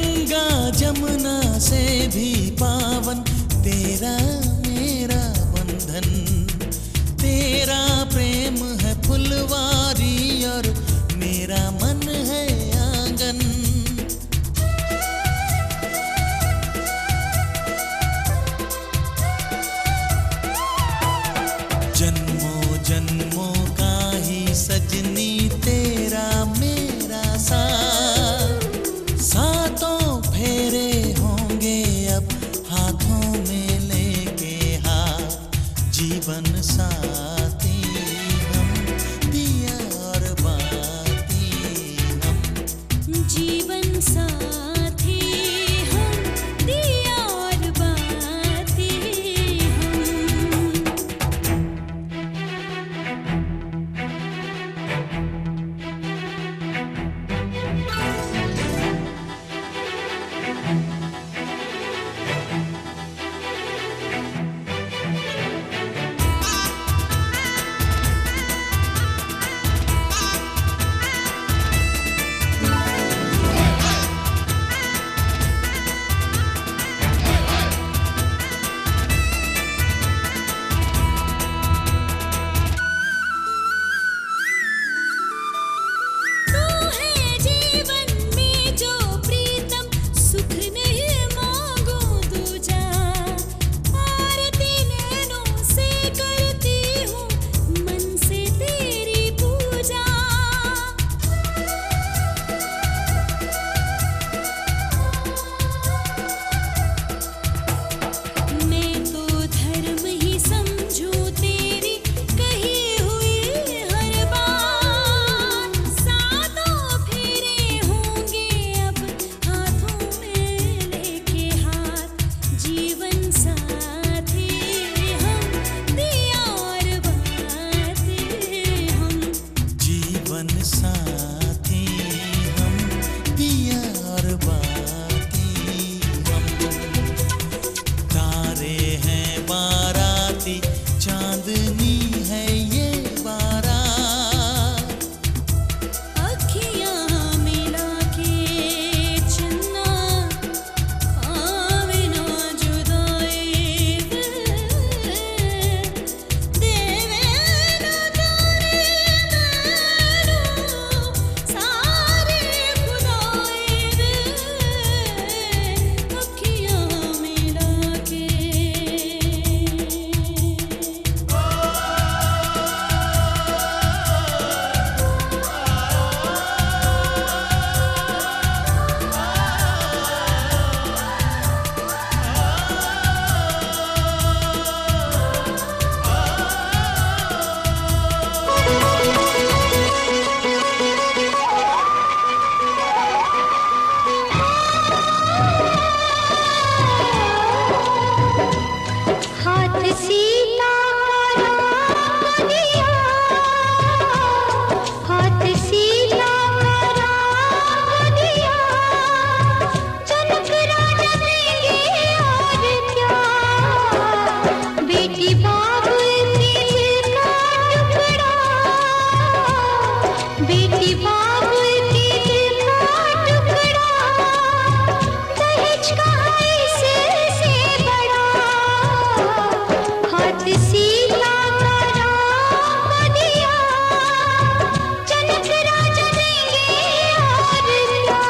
गंगा जमुना से भी पावन तेरा मेरा बंधन। तेरा प्रेम है फुलवारी और मेरा मन है आंगन। जन्मों जन्मों का ही सजनी तेरा मेरा साथ। सातों फेरे होंगे अब हाथों में लेके हाथ। जीवन साथी हम दिया और बाती हम। जीवन साथी हम दिया और बाती हम। साथी हम दिया और बाती हम। तारे हैं बाराती चांदनी है ये बारात। अखियाँ मिला के चन्ना आवे ना जुदाई देवे ना तारे सारे खुदाई अखियाँ मिला के। हाथ सीता का दिया, हाथ सीता का दिया। जनक राजा देंगे और क्या, बेटी बाप की दिल का टुकड़ा, बेटी बाप की दिल का टुकड़ा। दहेज का इससे बड़ा, हाथ सीता का राम दिया। जनक राजा देंगे और क्या।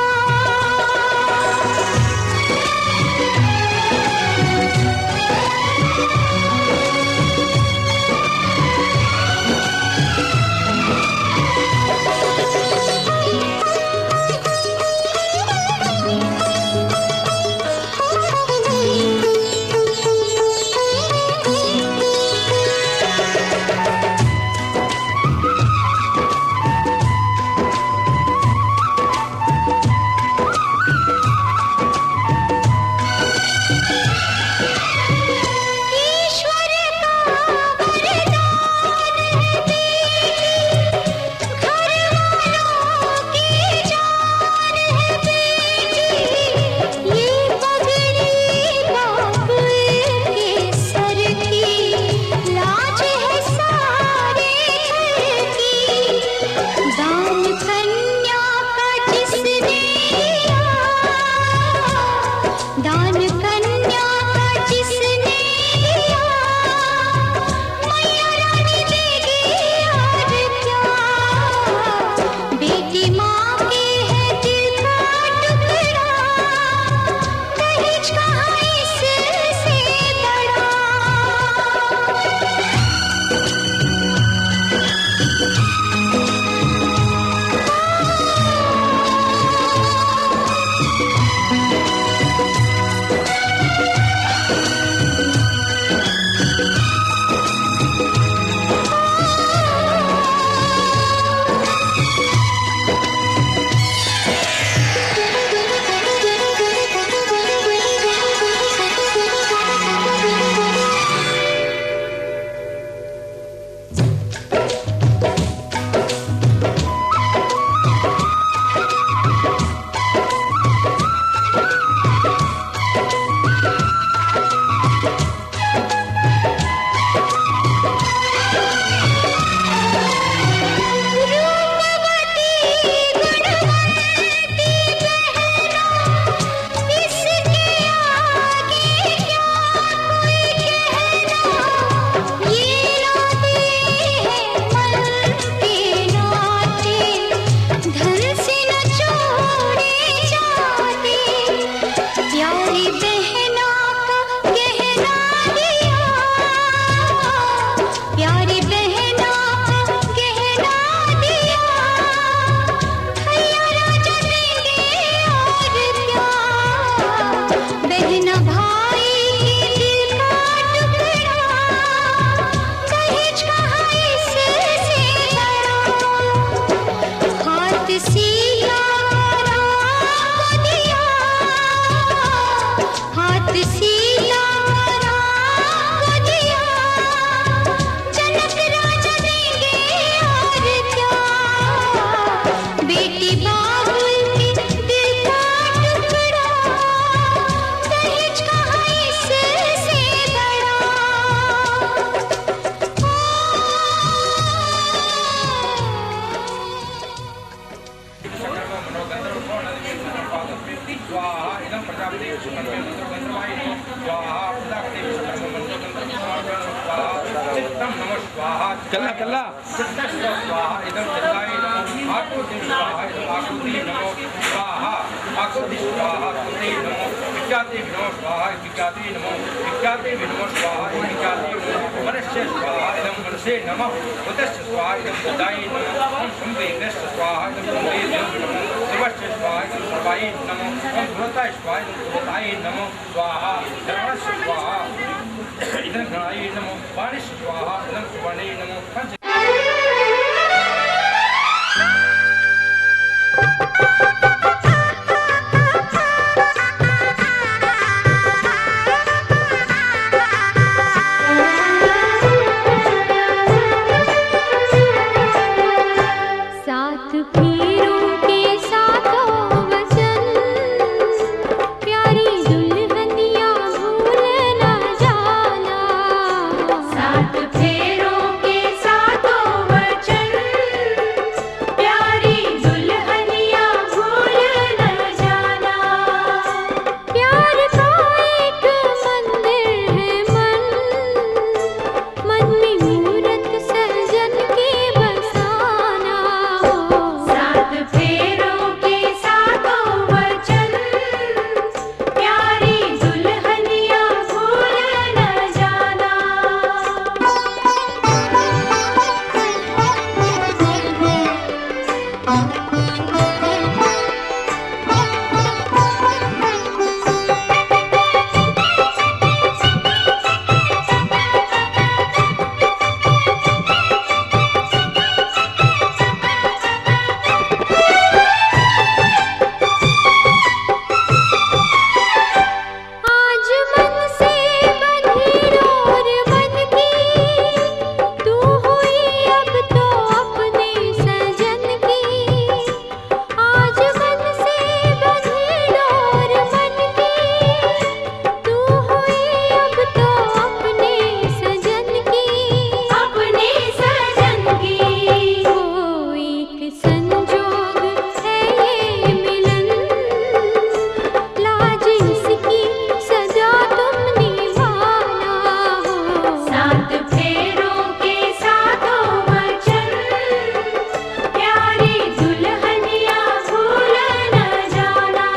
प्रजापति सुकन्या मंत्र गंधर्वाय नमः स्वाहा प्रजापति सुकन्या मंत्र गंधर्वाय स्वाहा चित्तम नमः स्वाहा कल्ला कल्ला चित्तम स्वाहा इदं चित्ताय नमः आकृति स्वाहा इदं आकृति नमः स्वाहा आकृति स्वाहा आकृति नमः विख्याति नमः स्वाहा विख्याति नमः विख्याति नमः स्वाहा विख्याति मनस्य स्वाहा इदं मनसे नमः बुद्धस्य स्वाहा इदं बुद्धाय नमः ओम संवेदस्य स्वाहा इदं संवेद्य नमः सर्वस्य स्वाहा इदं सर्वाय नमः ओम भूताय स्वाहा इदं भूताय नमः स्वाहा धर्मस्य स्वाहा इदं गणाय नमः वाणिस्य स्वाहा इदं सुवर्णे नमः पंच सात फेरों के सातों वचन प्यारी दुल्हनिया भूल न जाना। सात फेरों के सातों वचन प्यारी दुल्हनिया भूल न जाना। प्यार का एक मंदिर है मन में मूरत सजन के बसाना। सात फेरों के सातों वचन प्यारी दुल्हनिया भूल न जाना। आज मन से बंधी डोर बन की तू हुई अब तो अपने सजन की। आज मन से बंधी डोर बन की तू हुई अब तो अपने सजन की। अपने सजन की वो एक संजोग है ये मिलन लाज इसकी सजा तुम निभाना हो। सात फेरों के सातों वचन प्यारी दुल्हनिया भूल न जाना।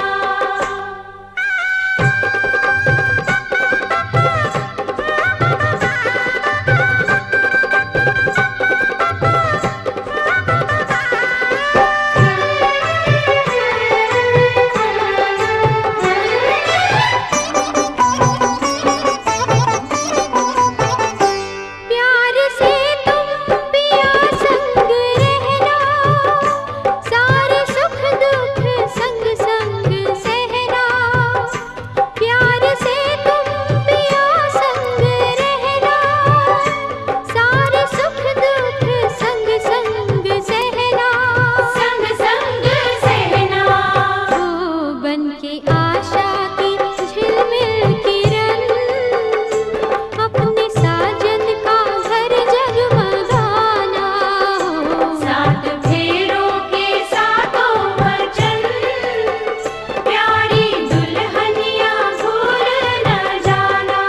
प्यार से तुम पिया संग रहना सारे सुख दुख संग संग सहना। प्यार से तुम पिया संग रहना सारे सुख दुख संग संग सहना। संग संग सहना हो बन के आशा की झिलमिल किरण अपने साजन का घर जगमगाना हो। सात फेरों के सातों वचन प्यारी दुल्हनिया भूल न जाना।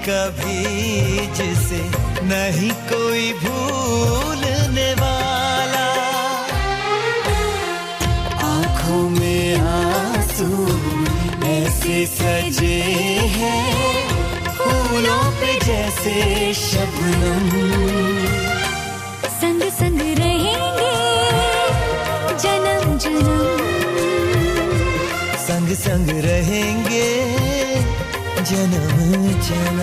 कभी जिसे नहीं कोई भूलने वाला। आंखों में आंसू ऐसे सजे हैं फूलों पे जैसे शबनम। संग संग रहेंगे जन्म जन्म, संग संग रहेंगे जन्म जन्म।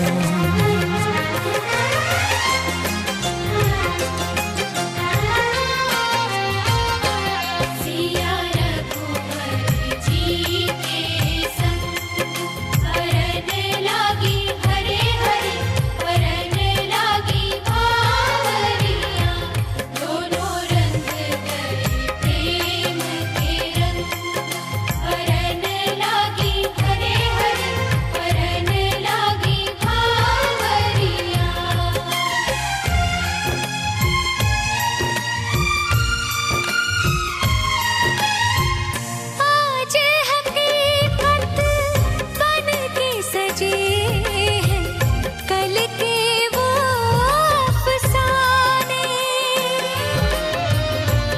सिया रघुवर जी के संग हरन लागी हरे हरे, हरन लागी भावरिया। दोनों रंग गए प्रेम के रंग, हरन लागी हरे हरे, हरन लागी भावरिया। आज हकीकत बन के सजे हैं कल के वो अफसाने।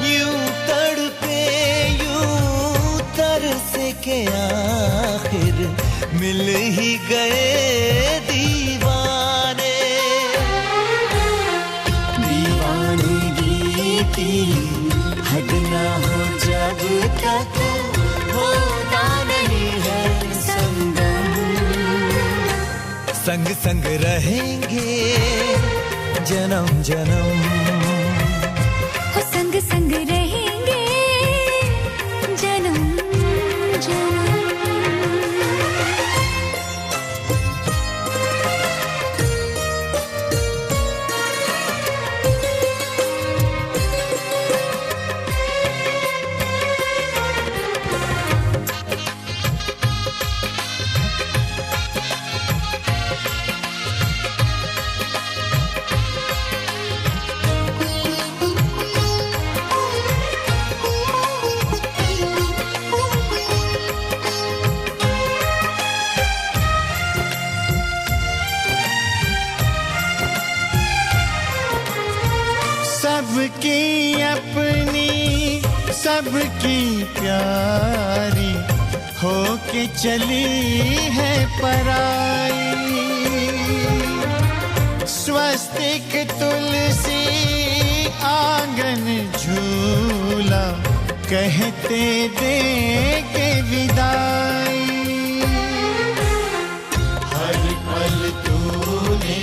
यूं तड़पे यूं तरसे के आखिर मिल ही गए दीवाने। दीवानगी की हद ना हो जब तक होता नहीं है संगम। संग संग रहेंगे जन्म जन्म। हो संग संग रहेंगे जन्म जन्म। सबकी अपनी सबकी प्यारी होके चली है पराई। स्वस्तिक तुलसी आंगन झूला कहते देंगे विदाई। हर पल तूने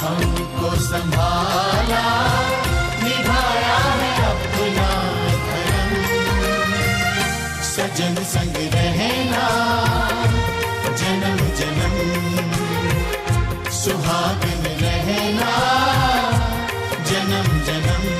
हमको संभाला, निभाया है अपना धर्म। सजन संग रहना जन्म जन्म, सुहागन रहना जन्म जन्म।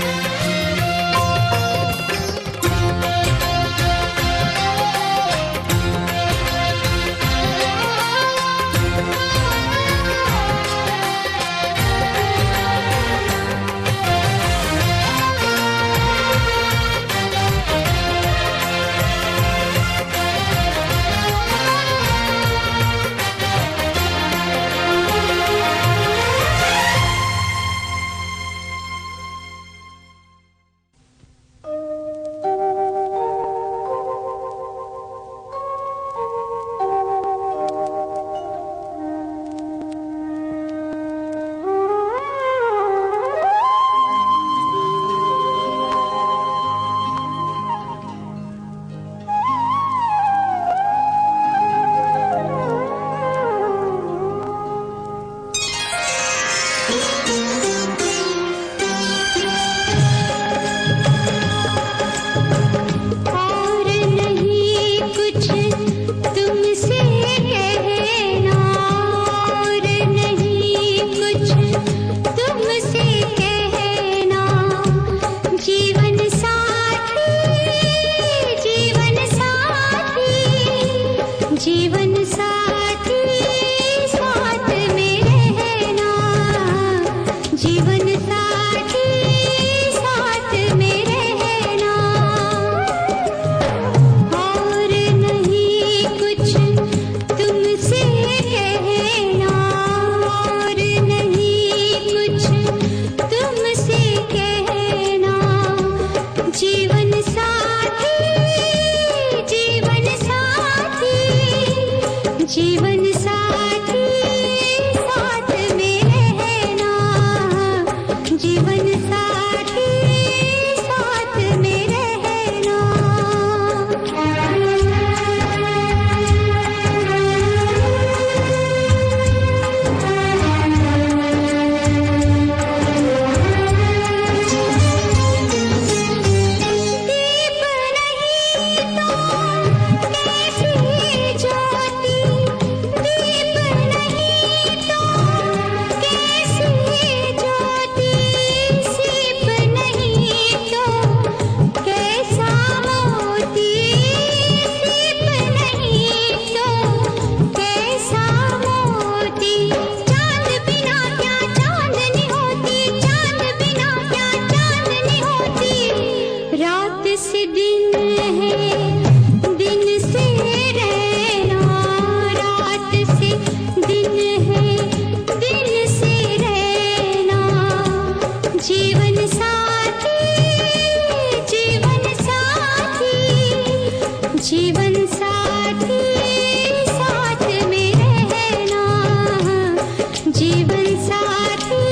जीवन साथी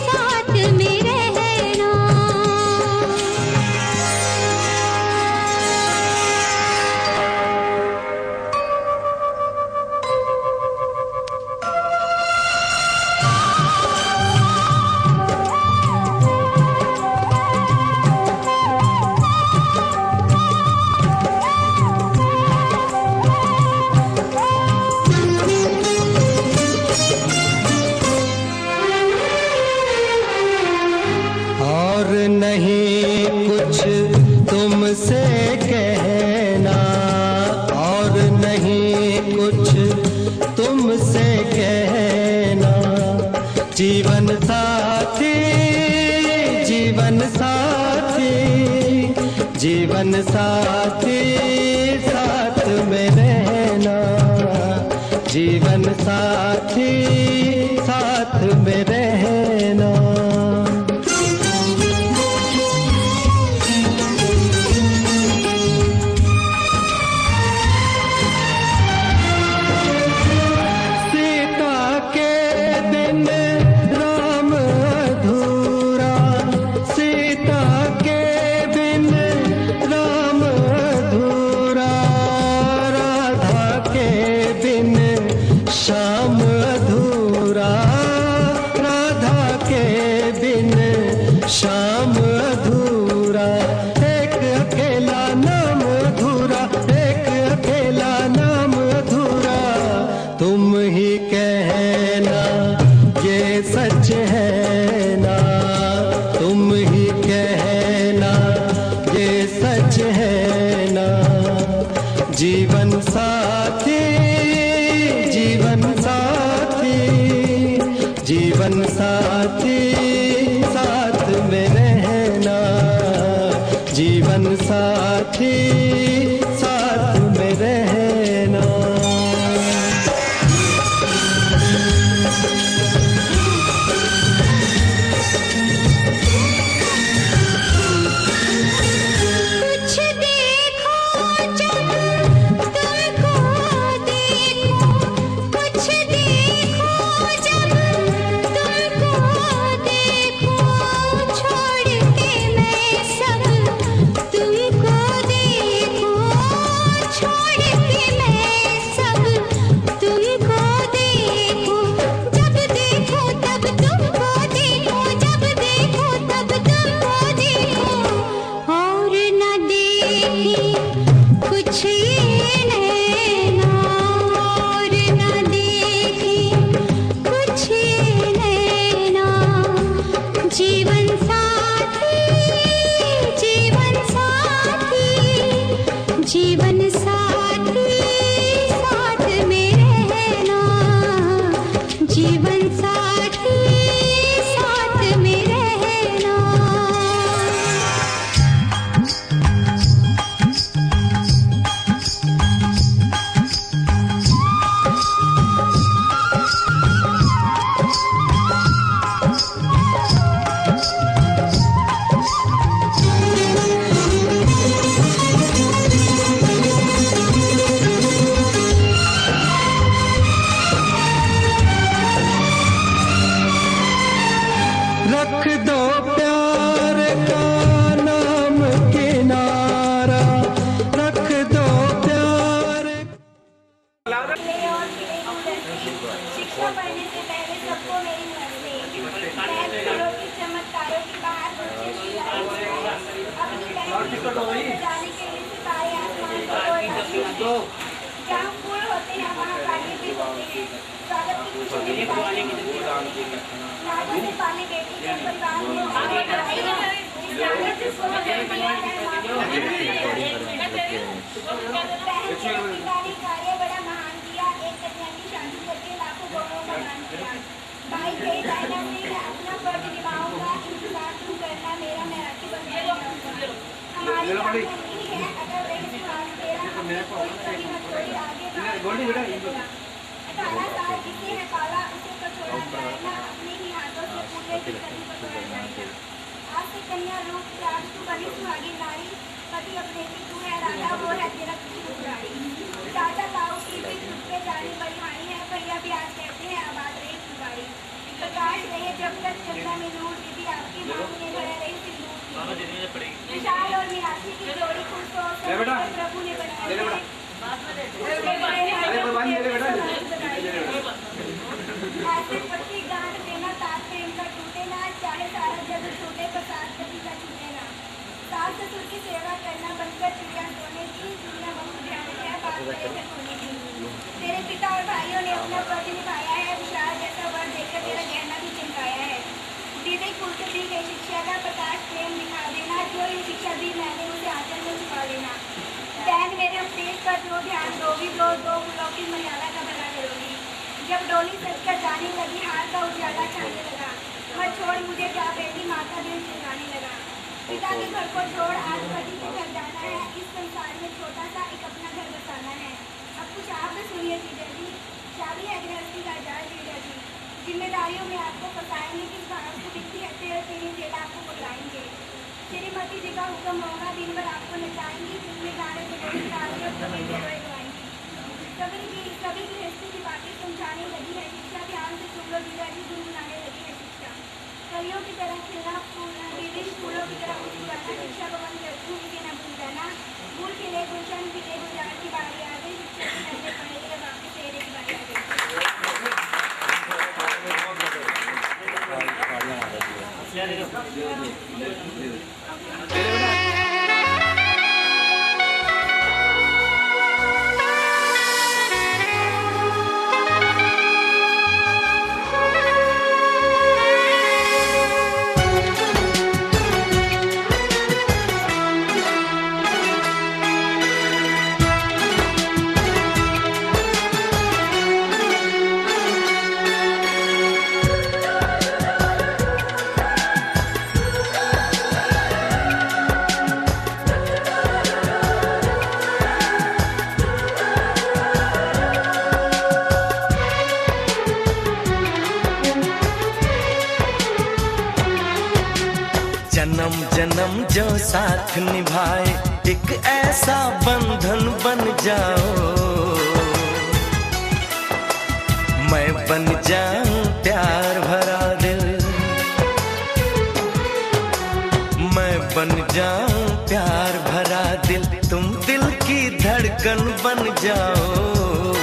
साथ में रहना। और नहीं कुछ तुमसे कहना, और नहीं कुछ तुमसे कहना। जीवन साथी जीवन साथी जीवन साथी साथ में रहना। जीवन साथी साथ में रहना। सीता के बिन राम अधूरा, सीता के बिन राम अधूरा। राधा के बिन श्याम अधूरा, राधा के बिन श्याम अधूरा। एक अकेला नाम अधूरा, एक अकेला नाम अधूरा। तुम ही कहना ये सच है ना, तुम ही कहना ये सच है ना। जीवन साथी जीवन साथी जीवन साथी साथ में रहना। जीवन साथी साथ में रहना। कुछ देखो जब तुमको देखो, कुछ देखो जब तुमको देखो। छोड़ के मैं सब तुमको देखो, छोड़ के मैं सब तुमको देखो। जब देखो तब तुमको देखो, जब देखो तब तुमको देखो। और न देखी कुछ ये नैना, और न देखी कुछ ये नैना। जीवन साथी जीवन साथी जीवन साथी साथ में रहना। जीवन साथी साथ में रहना। रख दो प्यार का नाम किनारा, रख दो प्यार। शिक्षा पढ़ने से पहले सबको मेरी नमस्ते। मैं गुरुओं के चमत्कारों की बात अपनी पहली जाने के लिए सितारे आसमान को जहाँ फूल होते हैं वहाँ कांटे भी होते हैं। स्वागत की खुशी नागों से पाले बेटी के परिवार में इस नागर से सोना मिला है। कार्य बड़ा महान किया, एक कन्या की शादी करके लाखों गौरों का दान किया। भाई कई दायना से मैं अपना फर्ज निभाऊंगा, इंतजार तुम करना मेरा, मैं राखी बंधन जाऊंगा। हमारी नहीं है अगर रही सुहाग तेरा, हमने कोई कभी मत कोई आगे काला साग जिसे है काला उसे कचोड़ा जाएगा, अपने ही हाथों से पूरे की कली पकड़ा जाएगा। आज से कन्या रूप त्याग तू बनी सुहागी नारी, पति अपने की तू है राजा, वो है तेरा गाड़ी। टाटा ताऊ की भी तुझ पे जाने बड़ी हानि है, भैया भी आज कहते हैं आबाद रही गाड़ी। जब तक चंदा में नूर दीदी आपकी मांग में भरा रही सिंदूर की। विशाल और मीनाक्षी की जोड़ी खुश हो प्रभु ने बनाई। ऐसे पट्टी गांठ देना ताज प्रेम का टूटे ना, चाहे सारा जग छूटे पर सास कभी का छूटे ना। सास ससुर की सेवा करना बनकर चिड़िया सोने की, दुनिया बहुत ध्यान है बात करे सोने की। तेरे पिता और भाइयों ने अपना फर्ज निभाया है, विशाल जैसा वर देकर तेरा गहना भी चमकाया है। दीदी कुल से दी गई शिक्षा का प्रकाश प्रेम दिखा देना, जो ये शिक्षा दी मैंने उसे आंचल में छुपा लेना। बहन मेरे उपदेश पर जो ध्यान दोगी तो दो फूलों की मर्यादा का भला करोगी। जब डोली सज कर जाने लगी हार का उजाला छाने लगा, मत छोड़ मुझे क्या बेटी माँ का दिल चिल्लाने लगा। पिता के घर को छोड़ आज पति के घर जाना है, इस संसार में छोटा सा एक अपना घर बसाना है। अब कुछ आप भी सुनिए जीजा जी, शादी है गृहस्थी का जाल जीजा जी। जिम्मेदारियों में आपको फंसाएंगे, किस भाव को दिखती है तेरी जेल आपको पकड़ाएंगे। श्रीमती जी का हुक्म होगा, दिन भर आपको नचाएंगी, जिसमें गाने बजाएंगी, तालियों को गवाएंगी। सभी गृहस्थी की बातें समझाने लगी है शिक्षा, ध्यान से सुन लो जीजा जी, गुनगुनाने लगी है शिक्षा। कलियों की तरह खिलना फूलना, दीदी फूलों की तरह मुस्कुराना, शिक्षा भवन करती के न भूल जाना। फूल खिले गुलशन खिले गुजार की बारी आ गई, शिक्षा की नजर पड़ेगी अब आपके चेहरे की बारी आ गई। जन्म जन्म जो साथ निभाए, एक ऐसा बंधन बन जाओ। मैं बन जाऊं प्यार भरा दिल, मैं बन जाऊं प्यार भरा दिल, तुम दिल की धड़कन बन जाओ।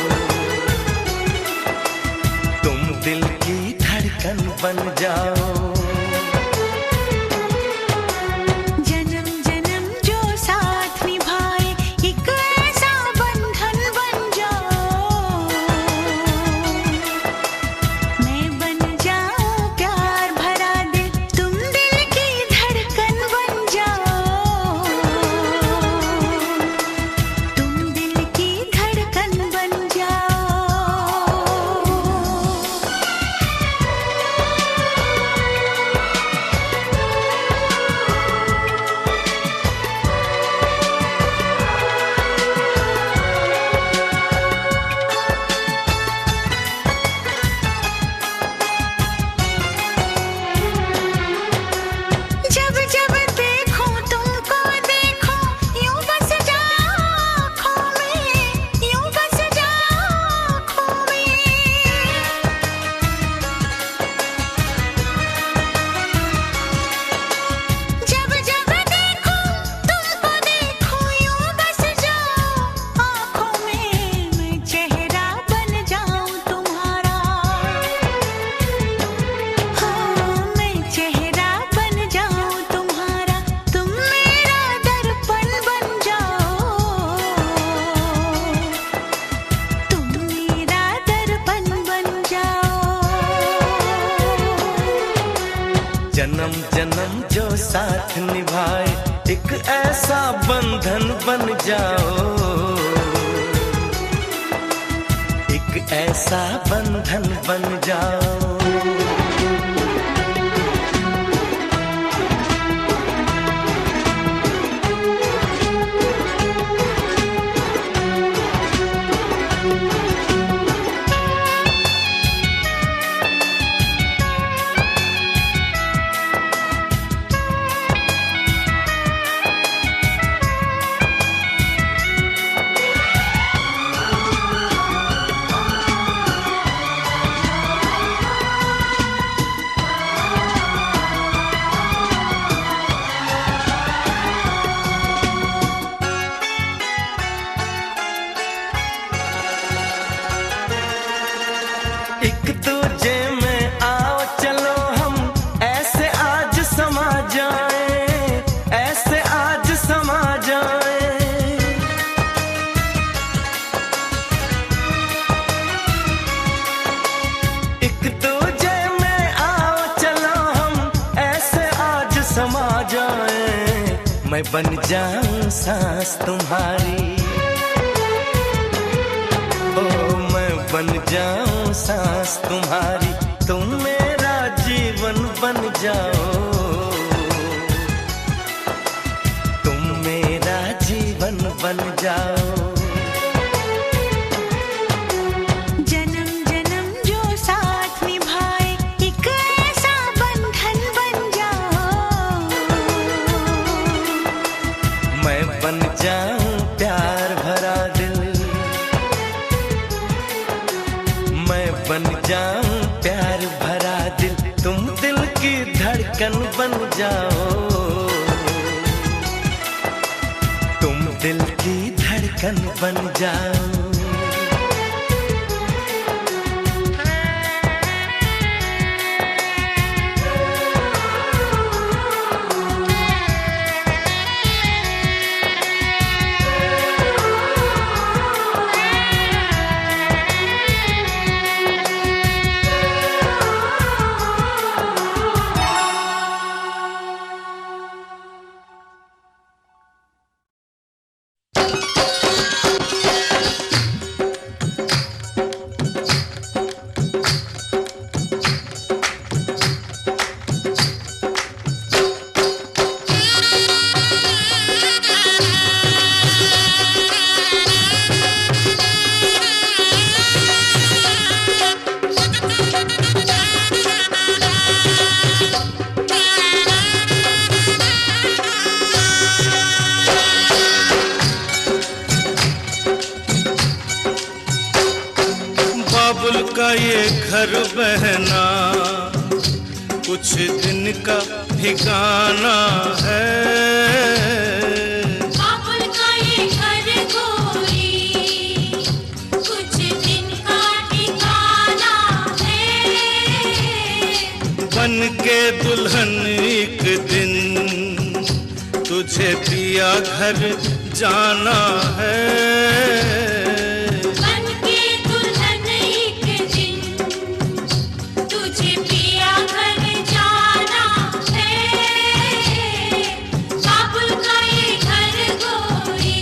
तुम दिल की धड़कन बन जाओ। जन्म जन्म जो साथ निभाए, एक ऐसा बंधन बन जाओ। एक ऐसा बंधन बन जाओ। एक दूजे में आओ चलो हम ऐसे आज समा जाए, मैं बन जाऊं सांस तुम्हारी, ओ मैं बन जाऊं सांस तुम्हारी, तुम मेरा जीवन बन जाओ, तुम मेरा जीवन बन जाओ। जन्म जन्म जो साथ निभाए एक ऐसा बंधन बन जाओ, मैं बन जाऊं प्यार भरा दिल, मैं बन जाऊं प्यार भरा दिल, तुम दिल की धड़कन बन जाओ, तुम दिल की धड़कन बन जाओ। बाबुल का ये घर बहना कुछ दिन का ठिकाना है, बाबुल का ये घर गोरी कुछ दिन का ठिकाना है, बन के दुल्हन एक दिन तुझे पिया घर जाना है, बन के दुल्हन एक दिन तुझे पिया घर जाना है, बाबुल का ये घर गोरी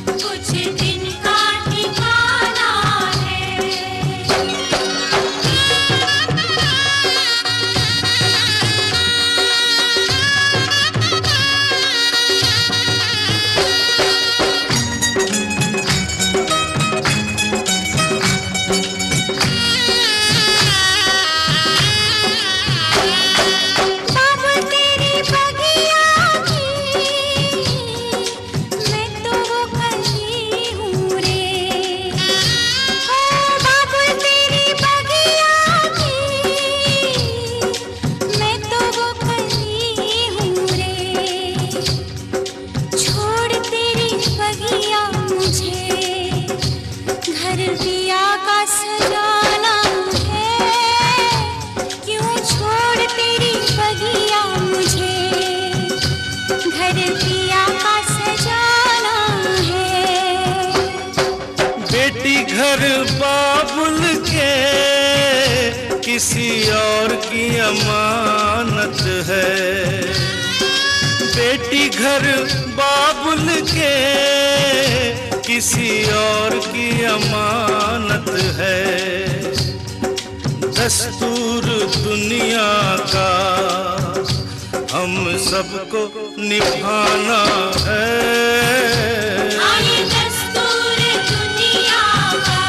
कुछ दिन का ठिकाना है। बाबुल तेरी बगिया की मैं तो वो कली हूँ रे, ओ बाबुल तेरी बगिया की मैं तो वो कली हूँ रे, छोड़ तेरी बगिया मुझे घर दिया का सजाना है, क्यों छोड़ तेरी बगिया मुझे घर दिया का सजाना है। बेटी घर बाबुल के किसी और की अमानत है, बेटी घर बाबुल के किसी और की अमानत है, दस्तूर दुनिया का हम सबको निभाना है, आए दस्तूर दुनिया का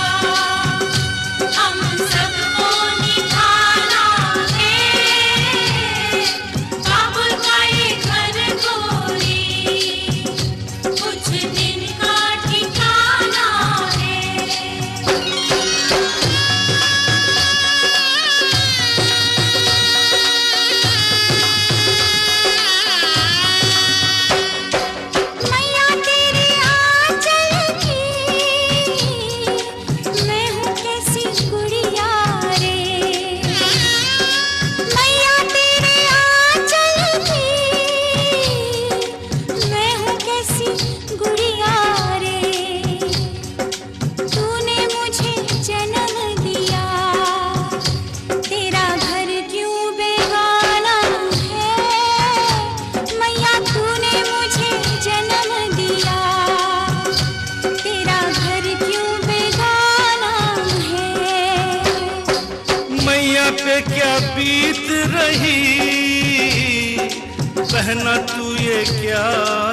हम सबको निभाना है, बाबुल का ये घर गोरी कुछ दिन का ठिकाना है। मैया तेरी मैया पे क्या बीत रही, बहना तू ये क्या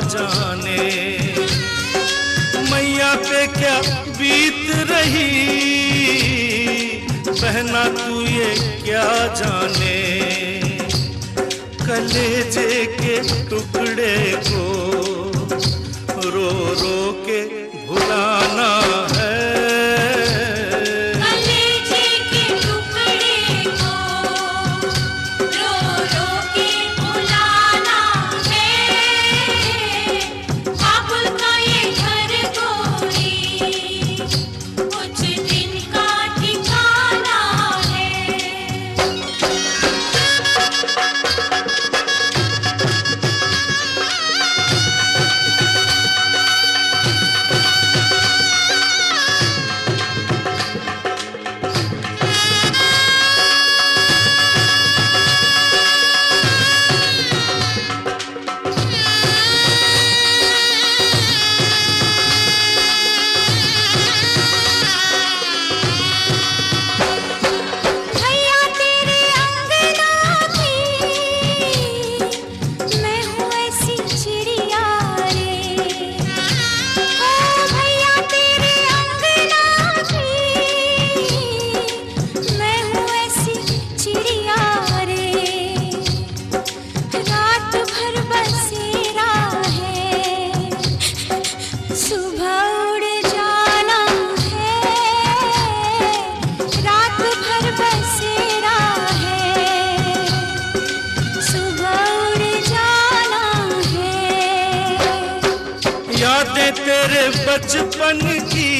जाने। मैया पे क्या बीत रही, बहना तू ये क्या जाने। कलेजे के टुकड़े को रो रो के भुलाना है। कलेजे के टुकड़े को रो रो के भुलाना है। बाबुल का ये घर गोरी कुछ दिन का ठिकाना है। भैया तेरे अंगना की मैं हूँ ऐसी चिड़िया रे। ओ भैया तेरे अंगना की मैं हूँ ऐसी चिड़िया रे। रात भर बसेरा है, सुबह उड़ जाना है। रात भर बसेरा है, सुबह उड़ जाना है। यादें तेरे बचपन की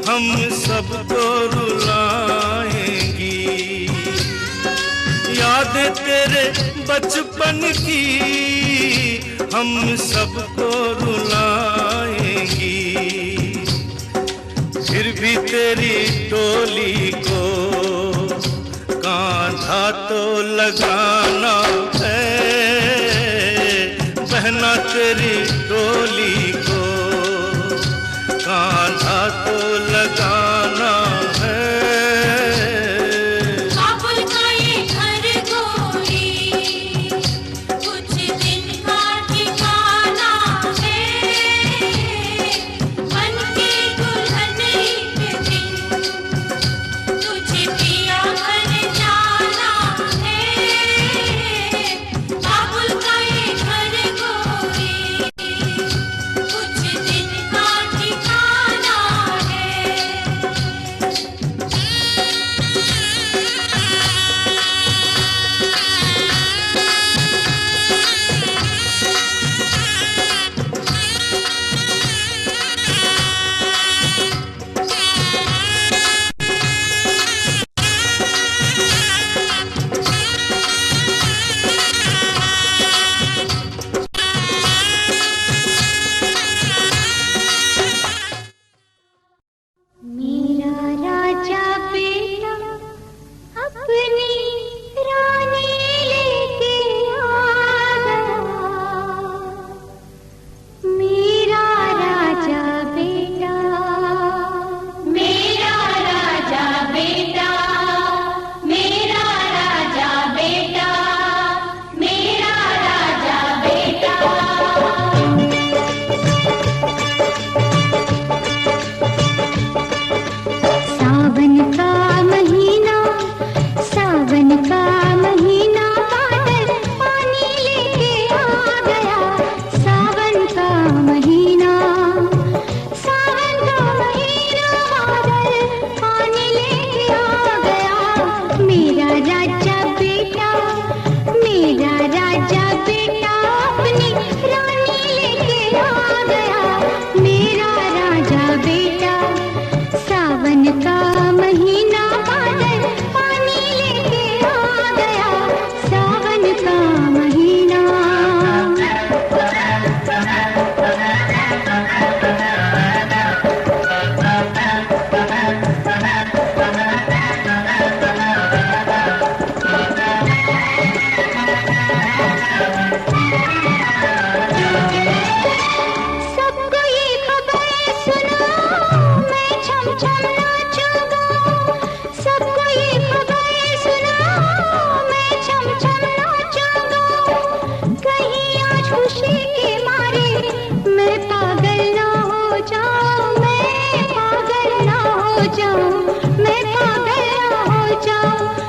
हम सबको रुलाएंगी। यादें तेरे बचपन की हम सबको रुलाएंगी। फिर भी तेरी डोली को कांधा तो लगाना है। बहना तेरी डोली को कांधा तो लगाना है। बाबुल का ये घर गोरी कुछ दिन का ठिकाना है। बन के दुल्हन एक दिन तुझे पिया घर जाना है। बाबुल का ये घर गोरी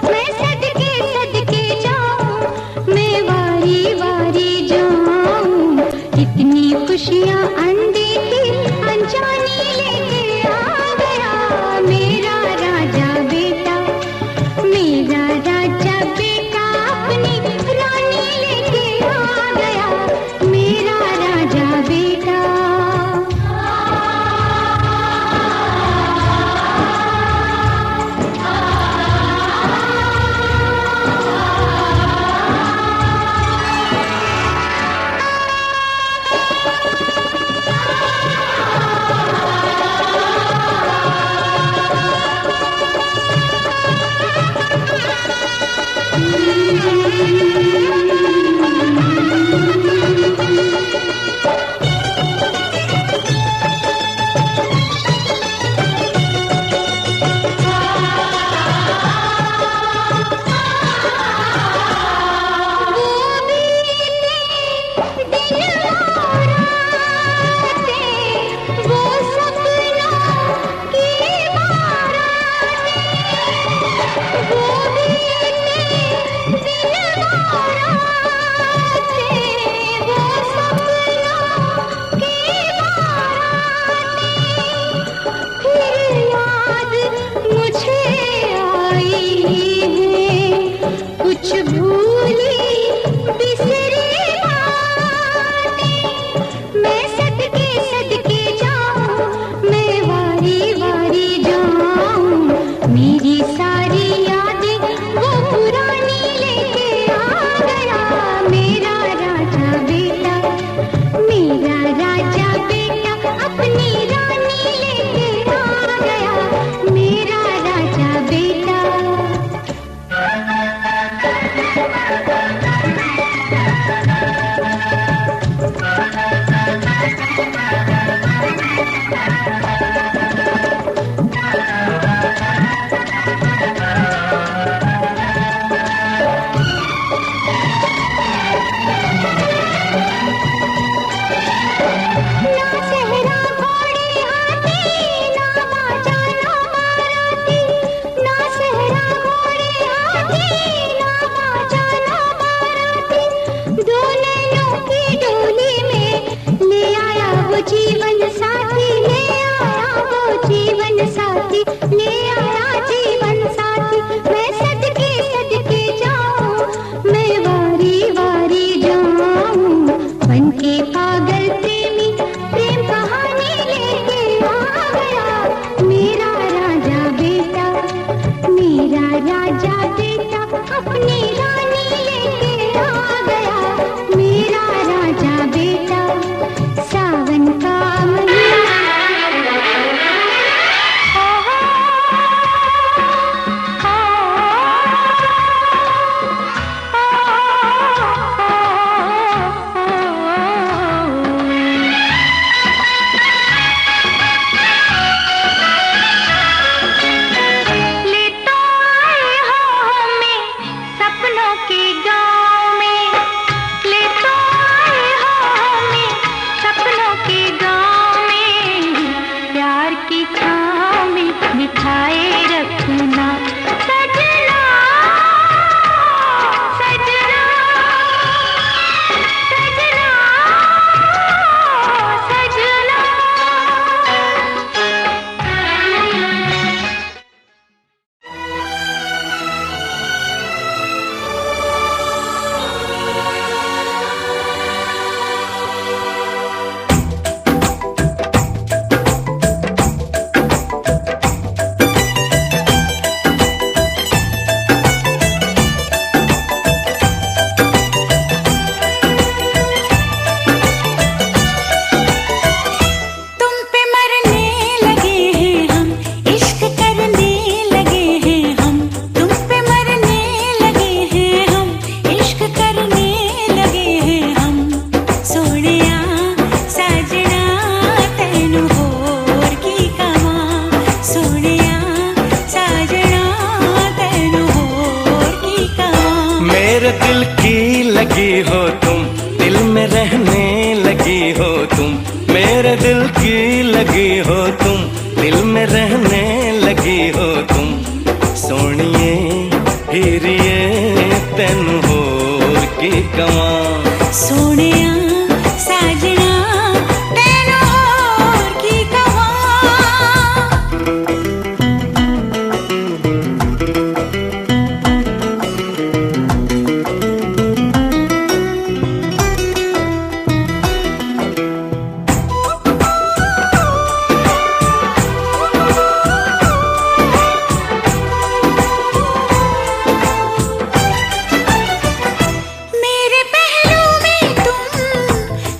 मैं सदके सदके जाऊं, मैं वारी वारी जाऊं। इतनी खुशियां अनदेखी अनजानी लेके आ गया मेरा राजा बेटा, मेरा राजा बेटा अपनी रानी लेके आ गया मेरा राजा बेटा। जीवन साथी ले आया वो जीवन साथी ले आया जीवन साथी। मैं सदके सदके जाऊं, मैं वारी वारी जाऊं। बनके पागल प्रेमी प्रेम कहानी लेके आ गया मेरा राजा बेटा, मेरा राजा बेटा अपनी रानी लेके आ गया मेरा राजा बेटा। सावन का महीना ले तो आए हो हमें सपनों के गाँव में, ले तो आए हो हमें सपनों के गाँव में। प्यार की छाँव में बिठाए रखना सजना सजना सजना सजना। तुम पे मरने लगे हैं हम, इश्क करने लगे हैं हम। तुम पे मरने लगे हैं हम, इश्क करने लगे हैं हम। सोनिया साजना तैनू होर की कवा, सोनिया साजना तैनू होर की कवा। मेरे दिल की लगी हो तुम, दिल में रहने लगी हो तुम। मेरे दिल की लगी हो तुम, दिल में रहने लगी हो तुम। सोनिए हीरिए तेनू होर की कवां सोनिया साजना तेनू होर की कवां मेरे पहलू में तुम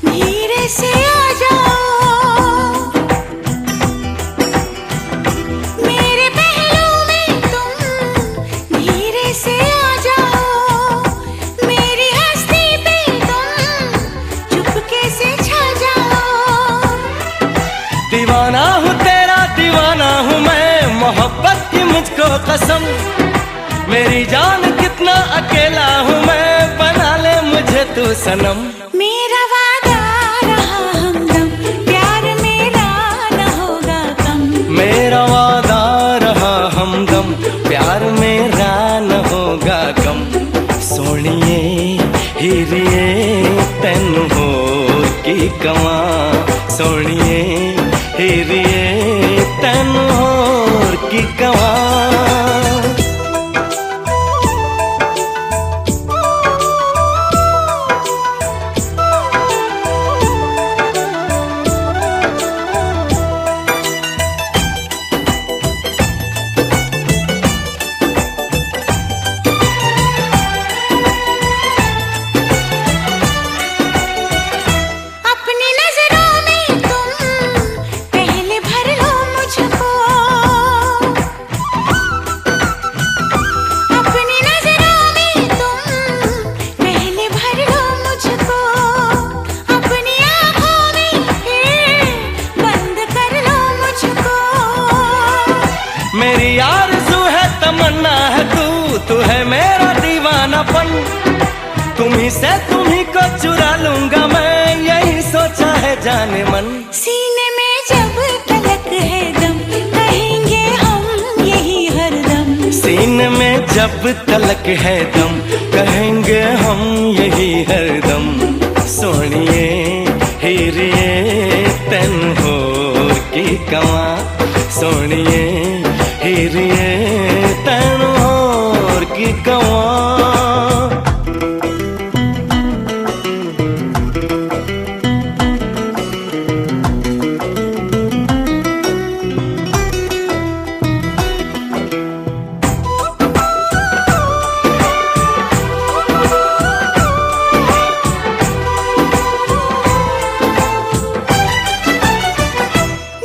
धीरे से आ जाओ मेरे पहलू में तुम धीरे से आ जाओ मेरी हस्ती पे तुम चुपके से छा जाओ दीवाना हूँ तेरा दीवाना हूँ मैं मोहब्बत की मुझको कसम मेरी जान कितना अकेला हूँ मैं बना ले मुझे तू सनम मेरा वादा रहा हमदम प्यार मेरा न होगा कम मेरा वादा रहा हमदम प्यार मेरा न होगा कम सोनिए हीरिए तेनू होर की कवां सोनिए हीरिए तेनू होर की कवां अपनी नजरों में तुम पहले भर लो मुझको अपनी नजरों में तुम पहले भर लो मुझको अपनी आँखों में फिर बंद कर लो मुझको मेरी आरज़ू है तमन्ना है तू है मेरा दीवानापन तुम्ही से तुम्ही को चुरा लूंगा मैं यही सोचा है जाने मन सीने में जब तलक है दम कहेंगे हम यही हरदम सीने में जब तलक है दम कहेंगे हम यही हरदम सोनिए हीरिए तेनू होर की कवां सोनिए हीरिए तेनू होर की कवां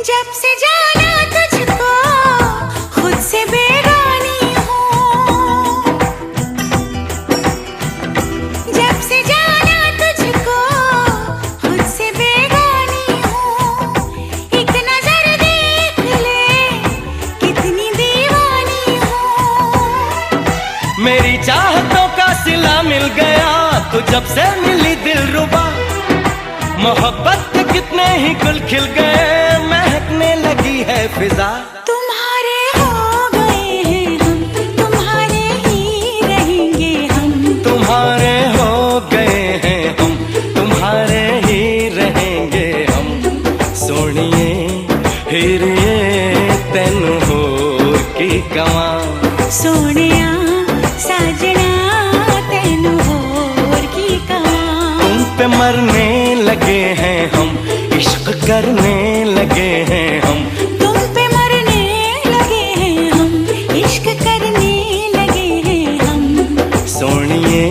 जब से जाना तुझको खुद से बेगानी हूँ जब से जाना तुझको खुद से बेगानी हूँ एक नजर देख ले कितनी दीवानी हूँ मेरी चाहतों का सिला मिल गया तो जब से मिली दिलरुबा मोहब्बत के कितने ही गुल खिल गए महकने लगी है फिजा तुम्हारे हो गए हैं हम तुम्हारे ही रहेंगे हम तुम्हारे हो गए हैं हम तुम्हारे ही रहेंगे हम सोनिए हीरिए तेनू होर की कवां सोनिया साजना तेनू होर की कवां तुम पे मरने लगे हैं हम इश्क करने लगे हैं हम तुम पे मरने लगे हैं हम इश्क करने लगे हैं हम सोनिए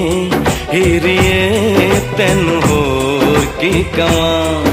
हीरिए तेनू होर की कवां